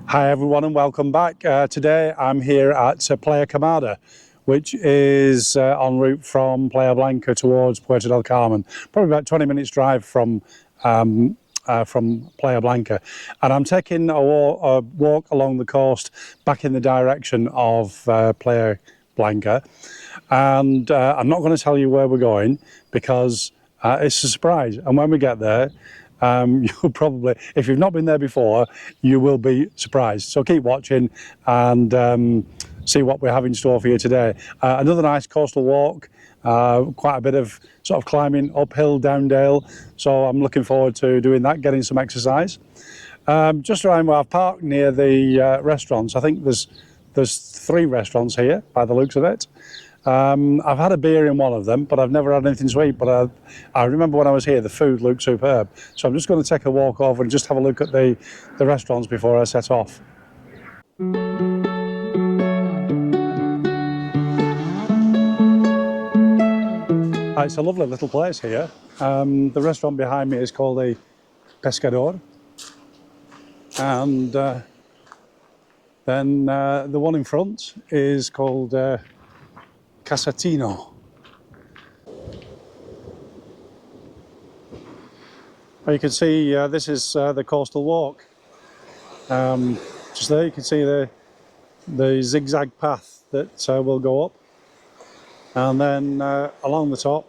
Hi everyone and welcome back. Today I'm here at Playa Quemada, which is en route from Playa Blanca towards Puerto del Carmen. Probably about 20 minutes drive from Playa Blanca. And I'm taking a walk along the coast back in the direction of Playa Blanca. And I'm not going to tell you where we're going because it's a surprise. And when we get there, you'll probably, if you've not been there before, you will be surprised. So keep watching and see what we have in store for you today. Another nice coastal walk, quite a bit of sort of climbing uphill, down dale. So I'm looking forward to doing that, getting some exercise. Just around where I've parked near the restaurants, I think there's 3 restaurants here by the looks of it. I've had a beer in one of them, but I've never had anything sweet. But I remember when I was here, the food looked superb. So I'm just going to take a walk over and just have a look at the restaurants before I set off. It's a lovely little place here. The restaurant behind me is called the Pescador. And then the one in front is called Casatino. You can see this is the coastal walk. Just there you can see the zigzag path that will go up, and then along the top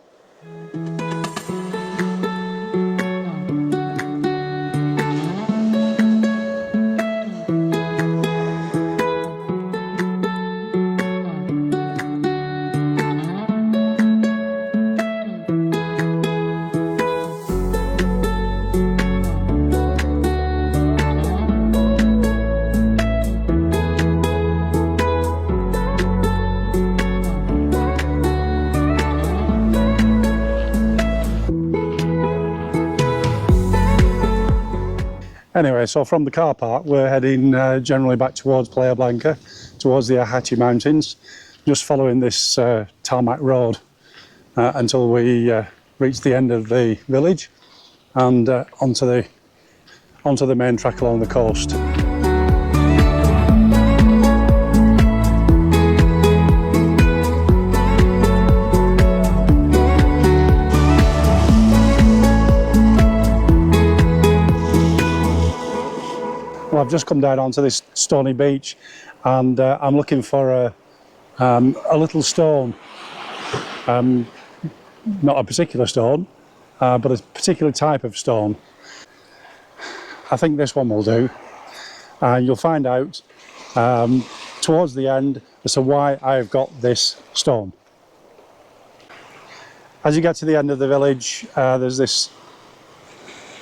Anyway, so from the car park, we're heading generally back towards Playa Blanca, towards the Ajachi Mountains, just following this tarmac road until we reach the end of the village and onto the main track along the coast. Well, I've just come down onto this stony beach, and I'm looking for a little stone, not a particular stone, but a particular type of stone. I think this one will do. You'll find out towards the end as to why I've got this stone. As you get to the end of the village, there's this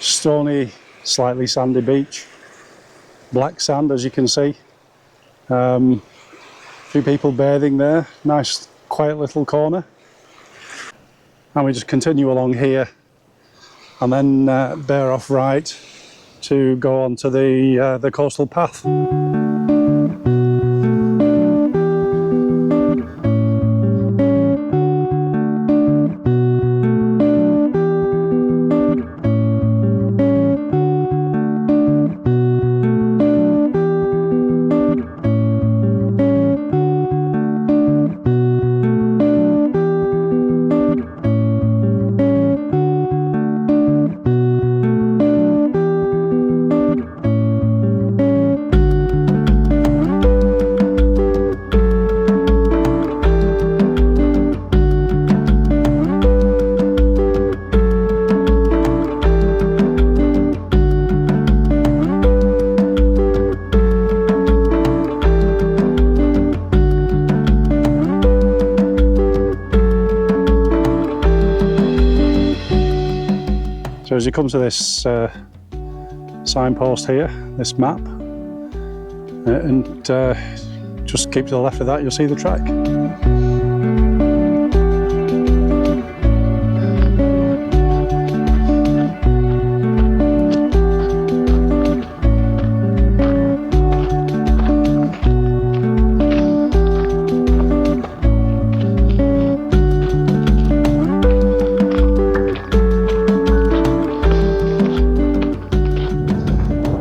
stony, slightly sandy beach. Black sand, as you can see. A few people bathing there. Nice, quiet little corner. And we just continue along here and then bear off right to go on to the coastal path. So as you come to this signpost here, this map, and just keep to the left of that, you'll see the track.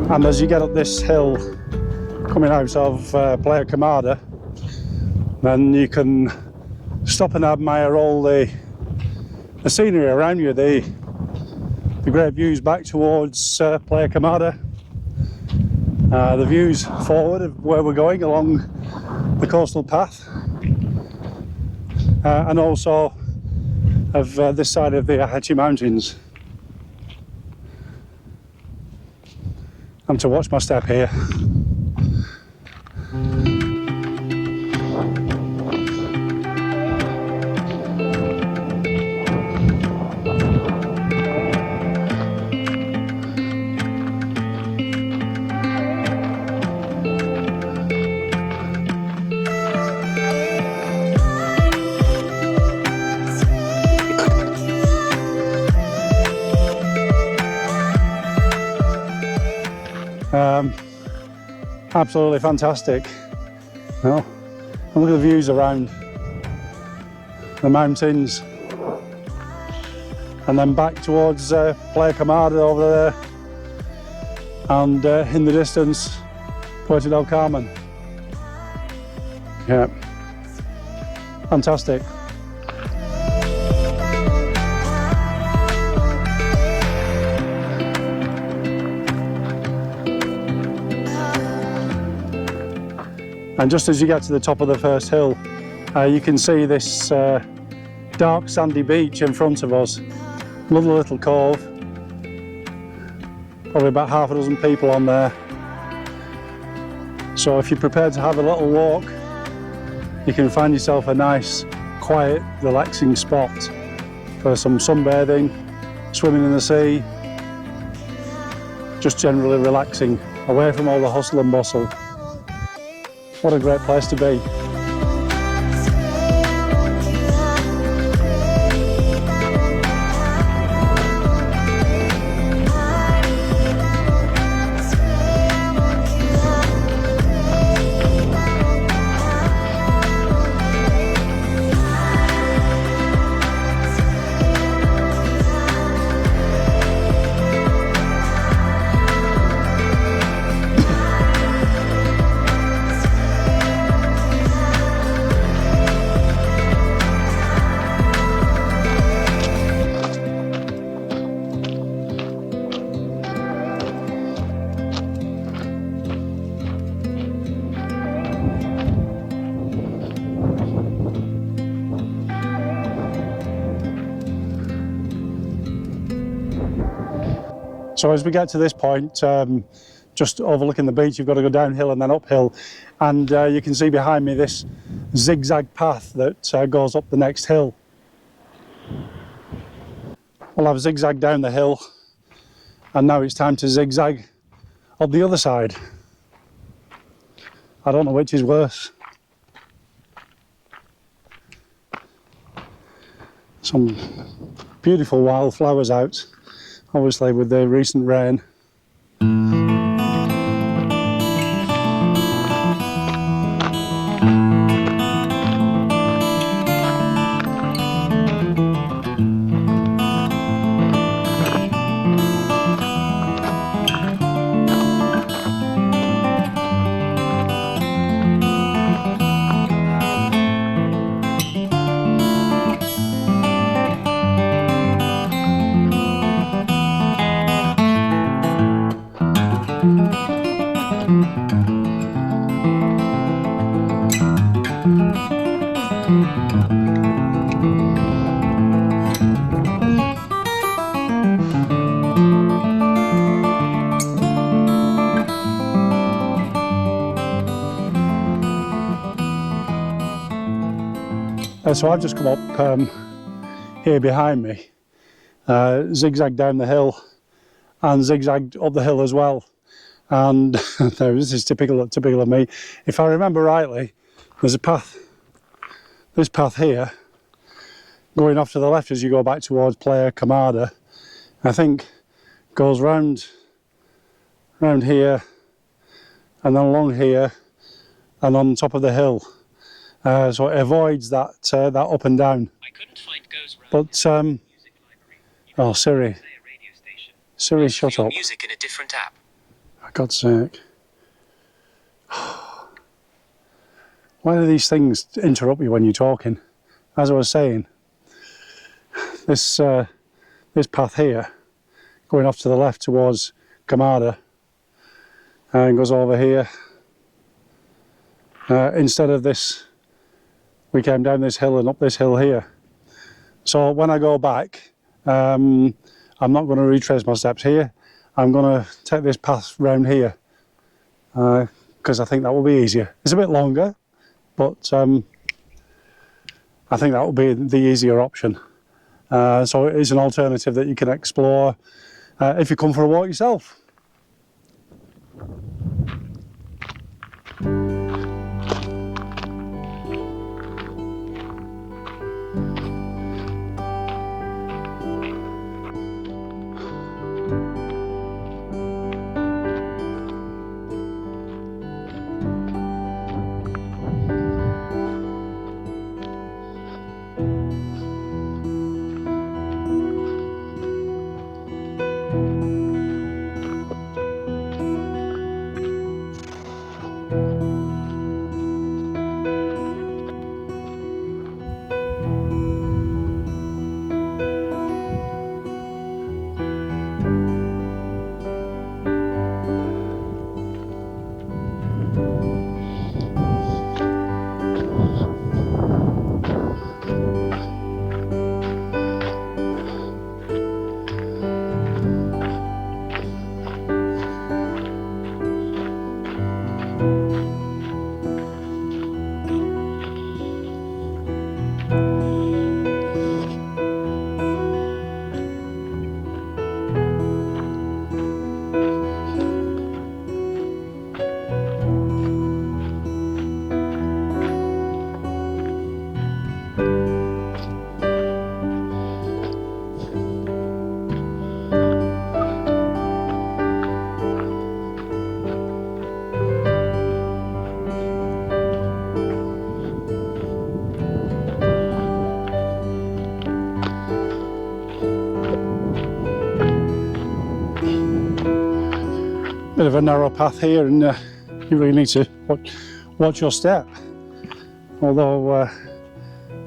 And as you get up this hill coming out of Playa Quemada, then you can stop and admire all the scenery around you, the great views back towards Playa Quemada, the views forward of where we're going along the coastal path, and also of this side of the Ahachi Mountains. I'm to watch my step here. Absolutely fantastic. Well, and look at the views around the mountains, and then back towards Playa Quemada over there, and in the distance Puerto del Carmen. Yeah, fantastic. And just as you get to the top of the first hill, you can see this dark sandy beach in front of us. Lovely little cove, probably about half a dozen people on there. So if you're prepared to have a little walk, you can find yourself a nice, quiet, relaxing spot for some sunbathing, swimming in the sea, just generally relaxing, away from all the hustle and bustle. What a great place to be. So as we get to this point, just overlooking the beach, you've got to go downhill and then uphill, and you can see behind me this zigzag path that goes up the next hill. Well, I've zigzagged down the hill, and now it's time to zigzag up the other side. I don't know which is worse. Some beautiful wildflowers out, obviously with the recent rain. So I've just come up here behind me, zigzagged down the hill and zigzagged up the hill as well. And this is typical of me. If I remember rightly, there's a path, this path here, going off to the left as you go back towards Playa Quemada. I think goes round here and then along here and on top of the hill. So it avoids that that up and down. I couldn't find goes round but oh, Siri, shut up. Music in a different app. For God's sake. Why do these things interrupt you when you're talking? As I was saying, this path here, going off to the left towards Quemada, and goes over here. Instead of this, we came down this hill and up this hill here. So when I go back, I'm not going to retrace my steps here. I'm going to take this path round here because I think that will be easier. It's a bit longer, but I think that will be the easier option. So it is an alternative that you can explore if you come for a walk yourself. Bit of a narrow path here, and you really need to watch your step. Although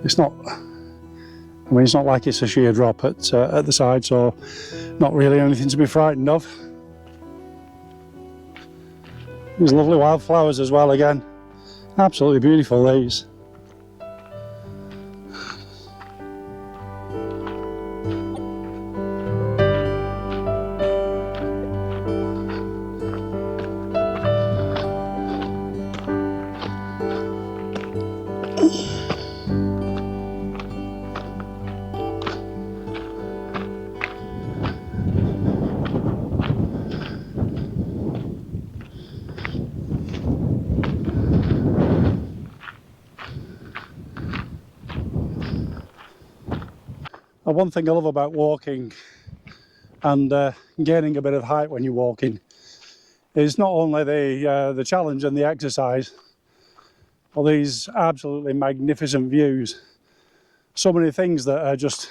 it's not, I mean, it's not like it's a sheer drop at the side, so not really anything to be frightened of. There's lovely wildflowers as well again. Absolutely beautiful, these. One thing I love about walking and gaining a bit of height when you're walking is not only the challenge and the exercise, but these absolutely magnificent views. So many things that are just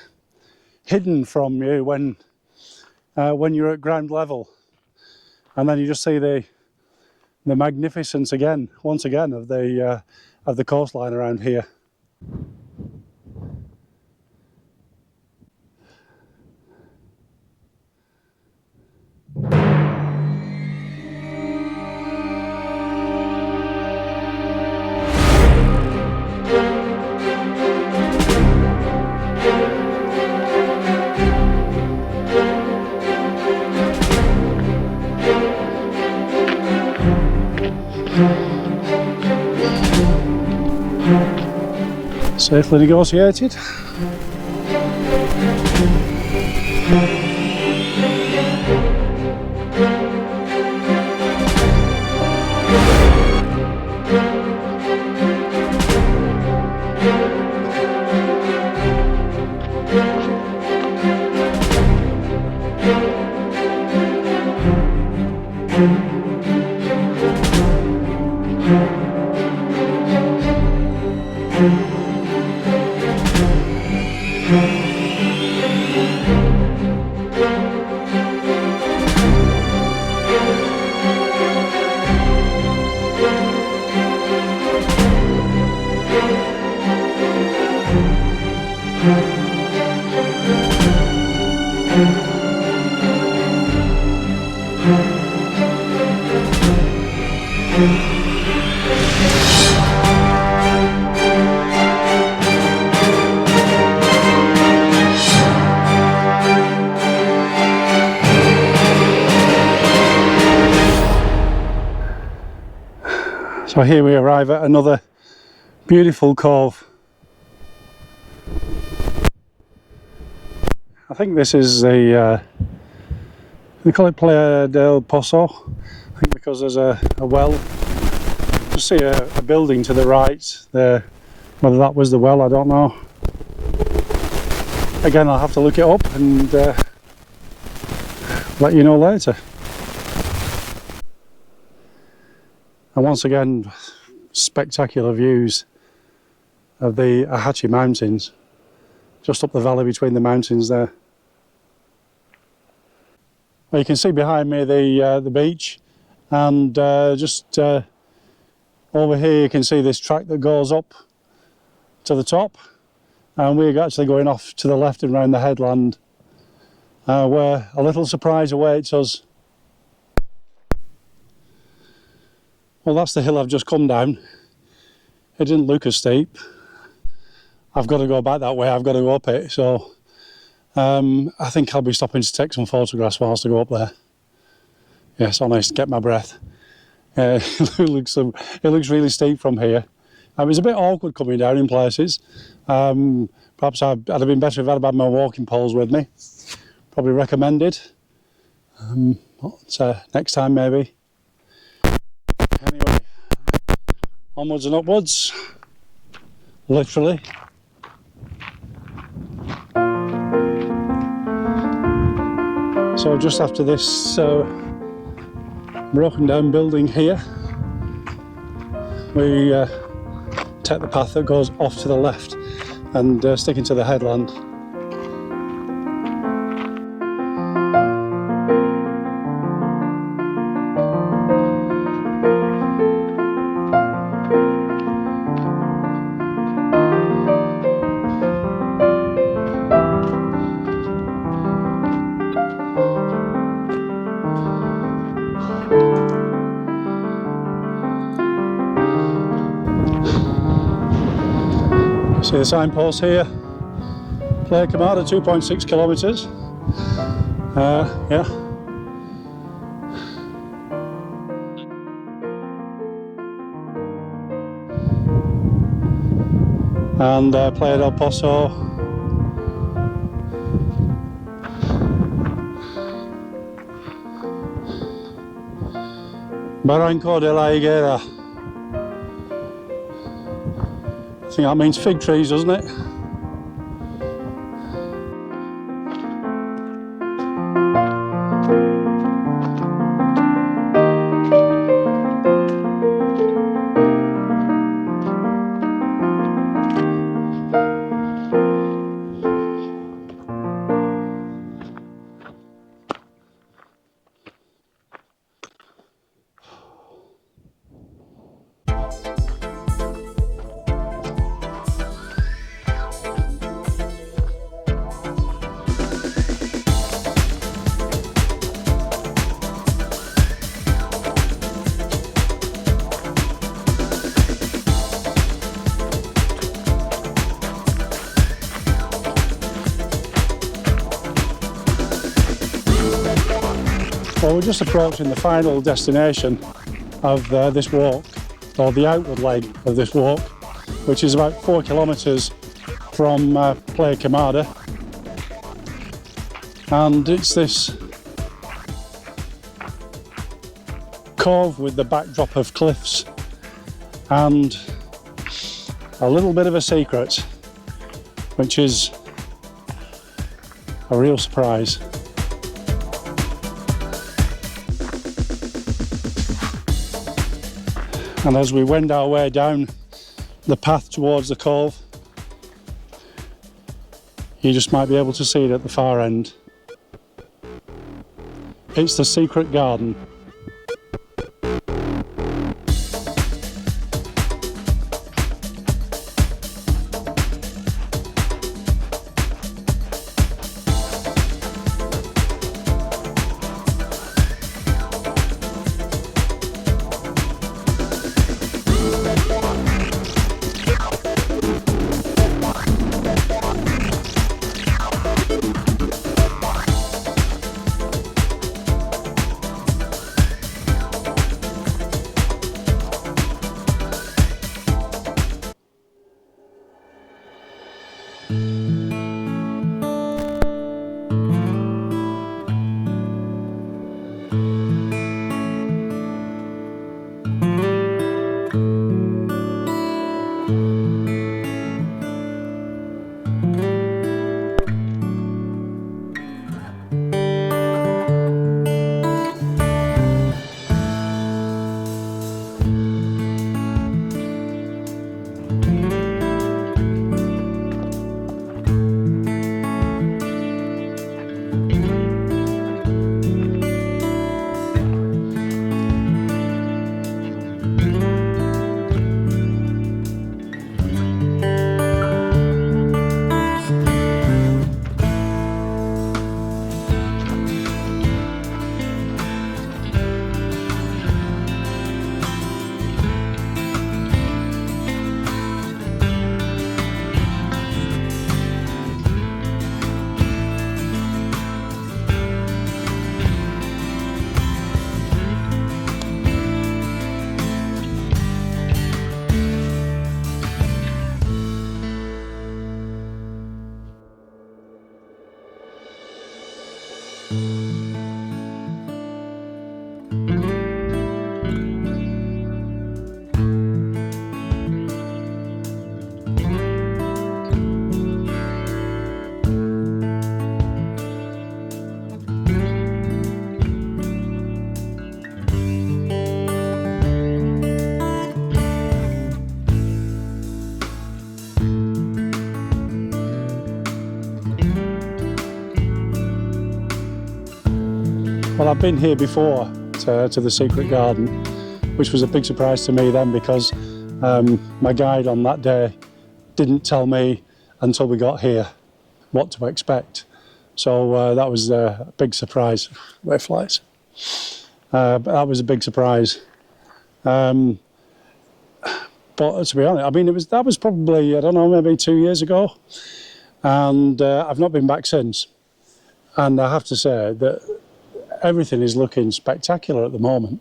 hidden from you when you're at ground level, and then you just see the magnificence once again of the coastline around here. Safely negotiated. So here we arrive at another beautiful cove. I think this is the, they call it Playa del Pozo, I think because there's a well. Just see a building to the right there. Whether that was the well, I don't know. Again, I'll have to look it up and let you know later. And once again, spectacular views of the Ahachi Mountains, just up the valley between the mountains there. Well, you can see behind me the beach, and just over here you can see this track that goes up to the top, and we're actually going off to the left and round the headland, where a little surprise awaits us. Well, that's the hill I've just come down. It didn't look as steep. I've got to go back that way, I've got to go up it, so I think I'll be stopping to take some photographs whilst I go up there. Yes, honest, get my breath. It looks really steep from here. It was a bit awkward coming down in places. Perhaps I'd have been better if I'd had my walking poles with me. Probably recommended. Next time maybe. Anyway, onwards and upwards, literally. So just after this broken down building here, we take the path that goes off to the left and stick into the headland. See the signpost here, Playa Quemada, 2.6 kilometres. Yeah. And Playa del Pozo. Barranco de la Higuera. I think that means fig trees, doesn't it? Well, we're just approaching the final destination of this walk, or the outward leg of this walk, which is about 4 kilometres from Playa Quemada. And it's this cove with the backdrop of cliffs and a little bit of a secret, which is a real surprise. And as we wend our way down the path towards the cove, you just might be able to see it at the far end. It's the secret garden. Well, I've been here before to the secret garden, which was a big surprise to me then, because my guide on that day didn't tell me until we got here what to expect. So that was a big surprise. Where flies? But that was a big surprise. But to be honest, I mean, that was probably, I don't know, maybe 2 years ago, and I've not been back since. And I have to say that everything is looking spectacular at the moment.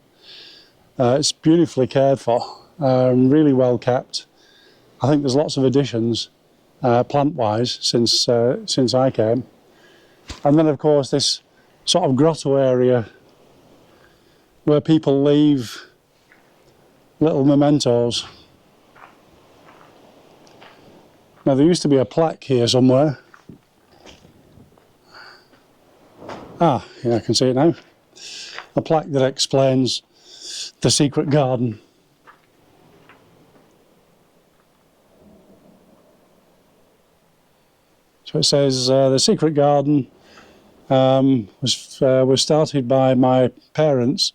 It's beautifully cared for, really well kept. I think there's lots of additions, plant-wise, since I came. And then, of course, this sort of grotto area where people leave little mementos. Now, there used to be a plaque here somewhere. Ah, yeah, I can see it now. A plaque that explains the secret garden. So it says the secret garden was started by my parents,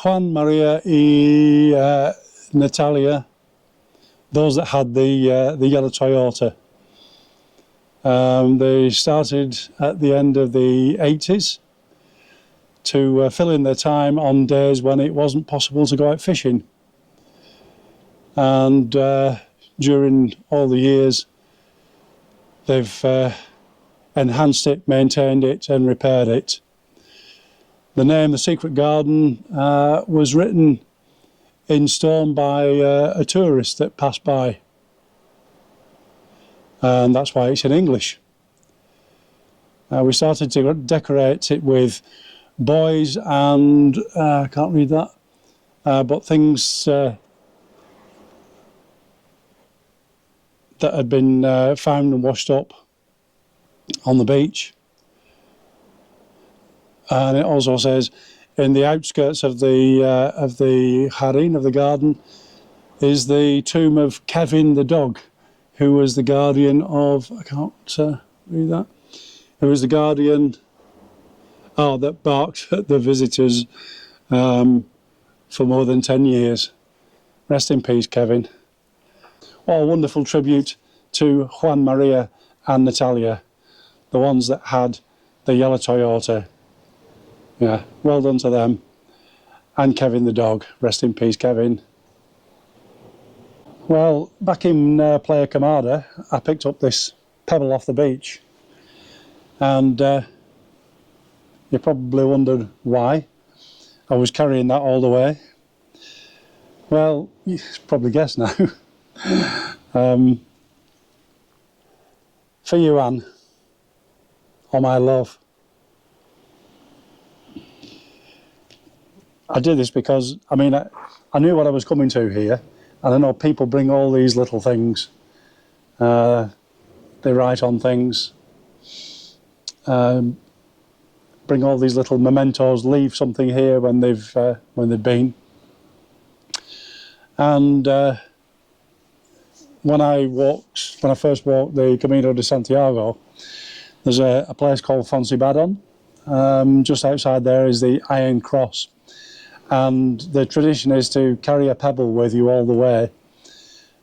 Juan Maria y Natalia, those that had the yellow Toyota. They started at the end of the 80s to fill in their time on days when it wasn't possible to go out fishing. And during all the years, they've enhanced it, maintained it and repaired it. The name, The Secret Garden, was written in stone by a tourist that passed by. And that's why it's in English. We started to decorate it with buoys and, I can't read that, but things that had been found and washed up on the beach. And it also says, in the outskirts of the harem, of the garden, is the tomb of Kevin the dog, who was the guardian of, I can't read that, who was the guardian, that barked at the visitors for more than 10 years. Rest in peace, Kevin. What a wonderful tribute to Juan Maria and Natalia, the ones that had the yellow Toyota. Yeah, well done to them. And Kevin the dog. Rest in peace, Kevin. Well, back in Playa Quemada, I picked up this pebble off the beach. And you probably wondered why I was carrying that all the way. Well, you probably guessed now. For you, Anne, oh my love. I did this because, I mean, I knew what I was coming to here, and I know people bring all these little things. They write on things, bring all these little mementos, leave something here when they've been. And when I first walked the Camino de Santiago, there's a place called Foncibadon. Just outside there is the Iron Cross. And the tradition is to carry a pebble with you all the way,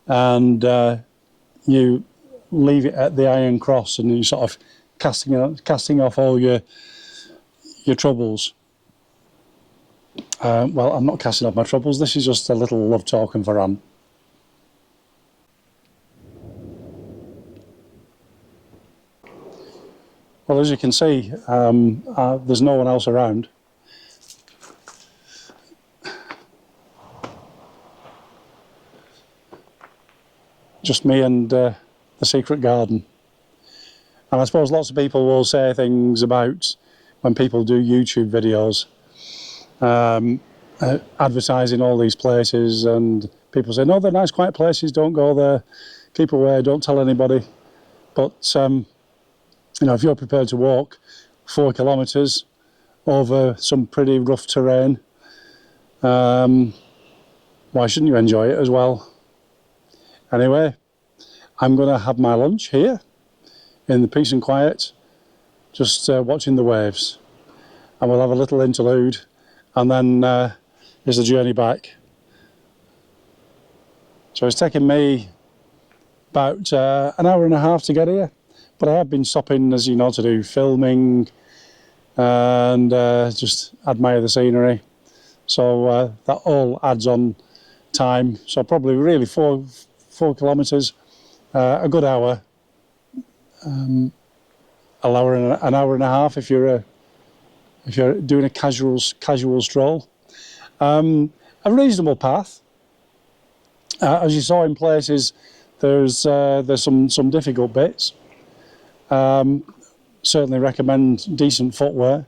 and you leave it at the Iron Cross, and you sort of casting off all your troubles. Well, I'm not casting off my troubles. This is just a little love token for Anne. Well, as you can see, there's no one else around. Just me and the secret garden. And I suppose lots of people will say things about when people do YouTube videos advertising all these places, and people say, no, they're nice quiet places, don't go there, keep away, don't tell anybody. But you know, if you're prepared to walk 4 kilometres over some pretty rough terrain, why shouldn't you enjoy it as well? Anyway, I'm going to have my lunch here in the peace and quiet, just watching the waves, and we'll have a little interlude, and then there's the journey back. So it's taken me about an hour and a half to get here, but I have been stopping, as you know, to do filming and just admire the scenery. So that all adds on time. So probably really 4 kilometres, a good hour, an hour and a half if you're doing a casual stroll. A reasonable path. As you saw in places, there's some difficult bits. Certainly recommend decent footwear,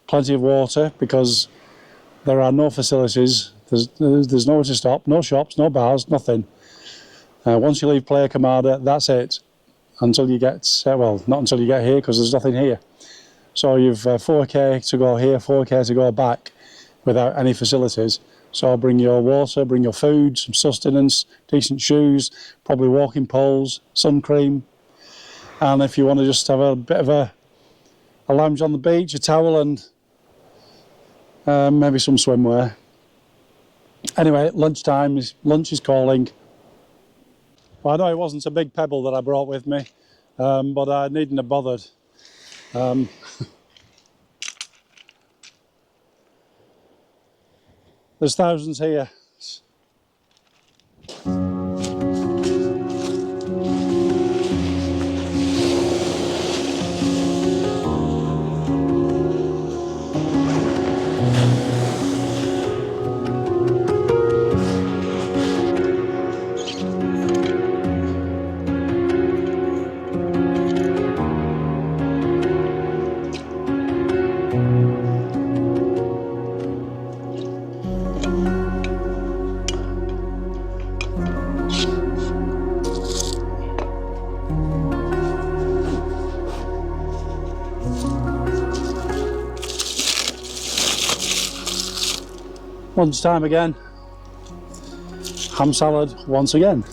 plenty of water, because there are no facilities. There's nowhere to stop, no shops, no bars, nothing. Once you leave Playa Quemada, that's it. Until you get, well, not until you get here, because there's nothing here. So you've 4k to go here, 4k to go back without any facilities. So bring your water, bring your food, some sustenance, decent shoes, probably walking poles, sun cream. And if you want to just have a bit of a lounge on the beach, a towel, and maybe some swimwear. Anyway, lunch is calling. Well, I know it wasn't a big pebble that I brought with me, but I needn't have bothered. There's thousands here. Lunchtime again. Ham salad once again.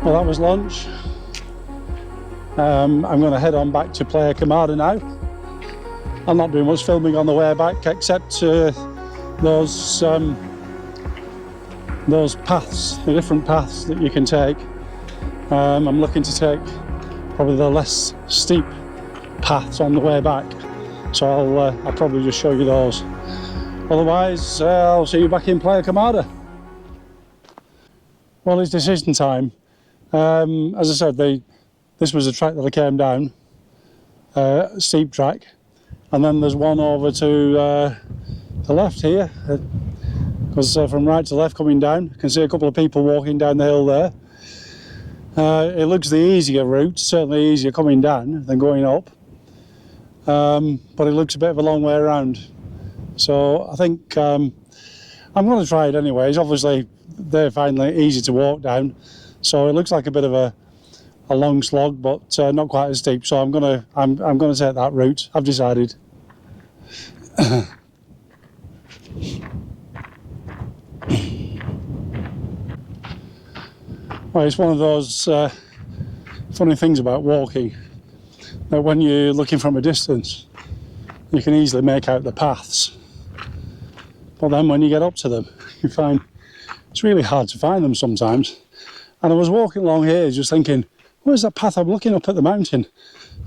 Well, that was lunch. I'm going to head on back to Playa Quemada now. I'm not doing much filming on the way back, except those paths, the different paths that you can take. I'm looking to take probably the less steep paths on the way back, so I'll probably just show you those. Otherwise, I'll see you back in Playa Quemada. Well, it's decision time. As I said, this was a track that I came down, steep track, and then there's one over to the left here, because from right to left coming down, I can see a couple of people walking down the hill there. It looks the easier route, certainly easier coming down than going up. but it looks a bit of a long way around. So I think I'm going to try it anyways. Obviously they're finally easy to walk down, so it looks like a bit of a long slog, but not quite as steep. So I'm gonna take that route. I've decided. Well, it's one of those funny things about walking, that when you're looking from a distance, you can easily make out the paths. But then when you get up to them, you find it's really hard to find them sometimes. And I was walking along here just thinking, where's that path? I'm looking up at the mountain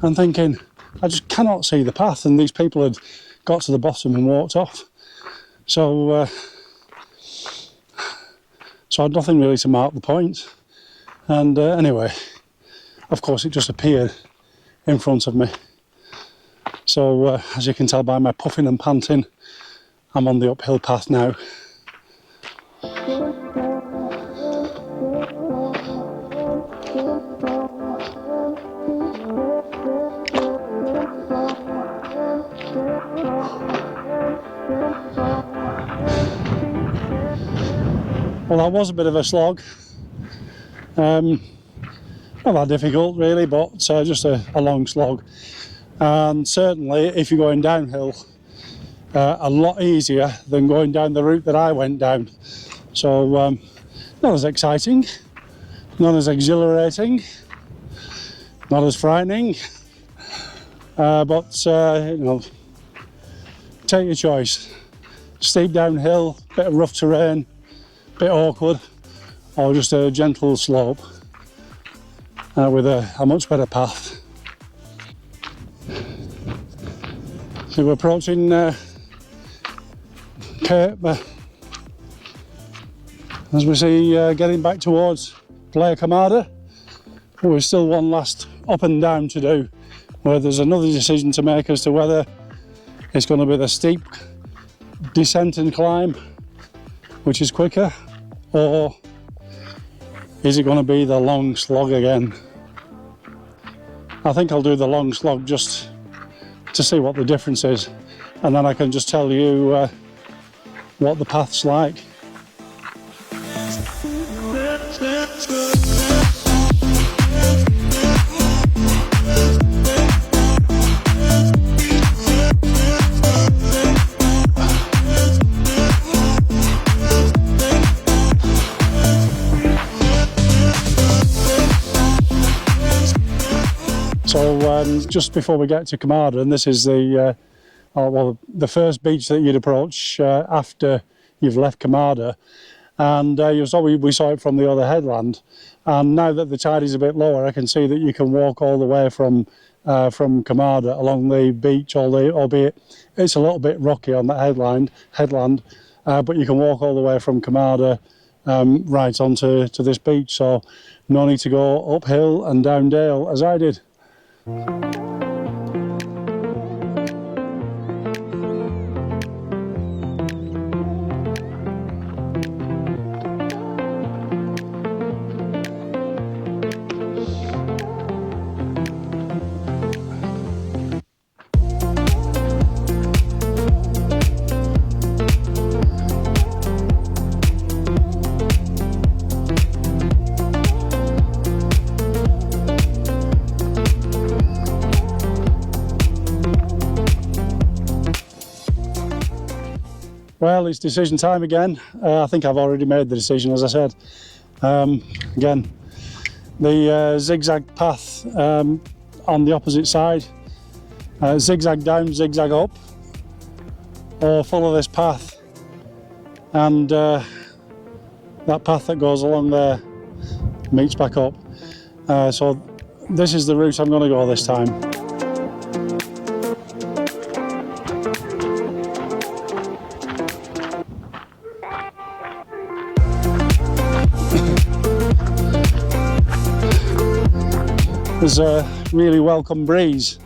and thinking, I just cannot see the path. And these people had got to the bottom and walked off. So I had nothing really to mark the point. And anyway, of course, it just appeared in front of me. So as you can tell by my puffing and panting, I'm on the uphill path now. Well, that was a bit of a slog. Not that difficult really, but just a long slog. And certainly if you're going downhill, a lot easier than going down the route that I went down. So not as exciting, not as exhilarating, not as frightening, but you know, take your choice. Steep downhill, bit of rough terrain, bit awkward, or just a gentle slope with a much better path. So we're approaching Cape, as we see getting back towards Playa Quemada. But there's still one last up and down to do, where there's another decision to make as to whether it's going to be the steep descent and climb, which is quicker, or is it going to be the long slog again? I think I'll do the long slog just to see what the difference is, and then I can just tell you what the path's like. So just before we get to Quemada, and this is the the first beach that you'd approach after you've left Quemada, and we saw it from the other headland. And now that the tide is a bit lower, I can see that you can walk all the way from Quemada along the beach, albeit it's a little bit rocky on that headland, but you can walk all the way from Quemada right onto this beach. So no need to go uphill and down dale as I did. Well, it's decision time again. I think I've already made the decision, as I said. Again, the zigzag path on the opposite side, zigzag down, zigzag up, or follow this path, and that path that goes along there meets back up. So this is the route I'm going to go this time. There's a really welcome breeze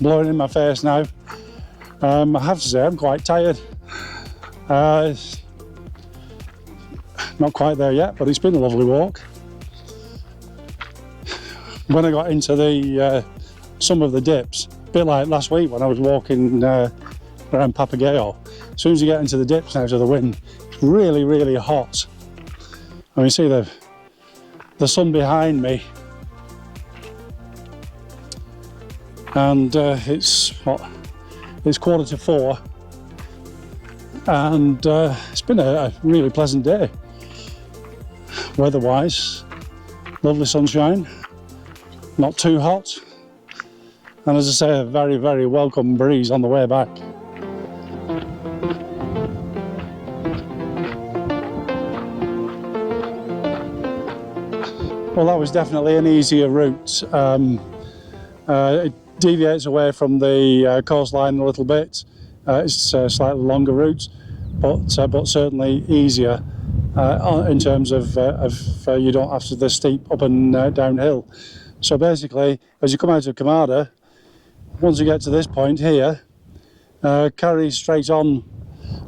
blowing in my face now. I have to say I'm quite tired. Not quite there yet, but it's been a lovely walk. When I got into the some of the dips. A bit like last week when I was walking around Papagayo. As soon as you get into the dips now to the wind, it's really, really hot. I mean, see the sun behind me, and it's what? It's 3:45, and it's been a really pleasant day. Weather-wise, lovely sunshine, not too hot, and as I say, a very, very welcome breeze on the way back. Well, that was definitely an easier route. It deviates away from the coastline a little bit. It's a slightly longer route, but certainly easier in terms of you don't have to the steep up and downhill. So basically, as you come out of Quemada, once you get to this point here, carry straight on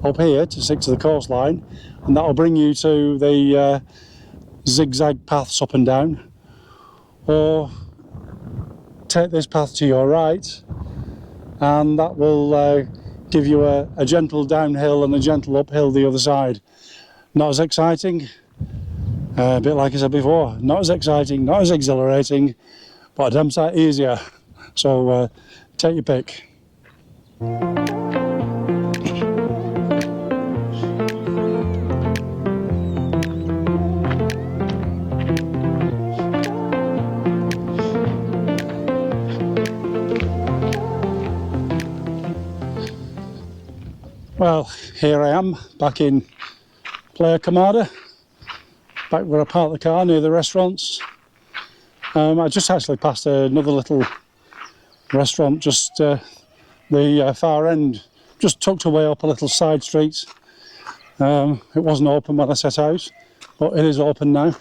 up here to stick to the coastline, and that will bring you to the zigzag paths up and down, or take this path to your right, and that will give you a gentle downhill and a gentle uphill the other side. Not as exciting, a bit like I said before, not as exciting, not as exhilarating, but a damn sight easier. So take your pick. Well, here I am back in Playa Quemada, back where I parked the car near the restaurants. I just actually passed another little restaurant just the far end, just tucked away up a little side street. It wasn't open when I set out, but it is open now.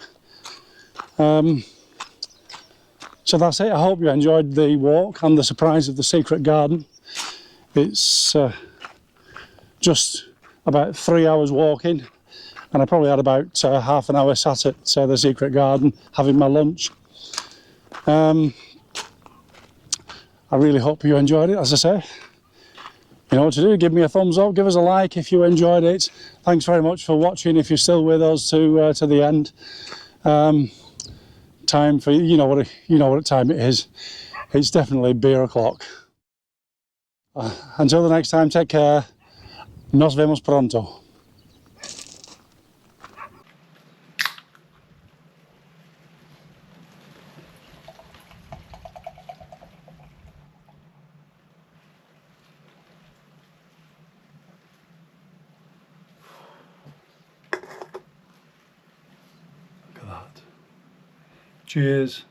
So that's it. I hope you enjoyed the walk and the surprise of the secret garden. It's just about 3 hours walking, and I probably had about half an hour sat at the secret garden having my lunch. I really hope you enjoyed it. As I say, you know what to do, give me a thumbs up, give us a like if you enjoyed it. Thanks very much for watching if you're still with us to the end. Time for, you know what time it is. It's definitely beer o'clock. Until the next time, take care. Nos vemos pronto. Look at that. Cheers.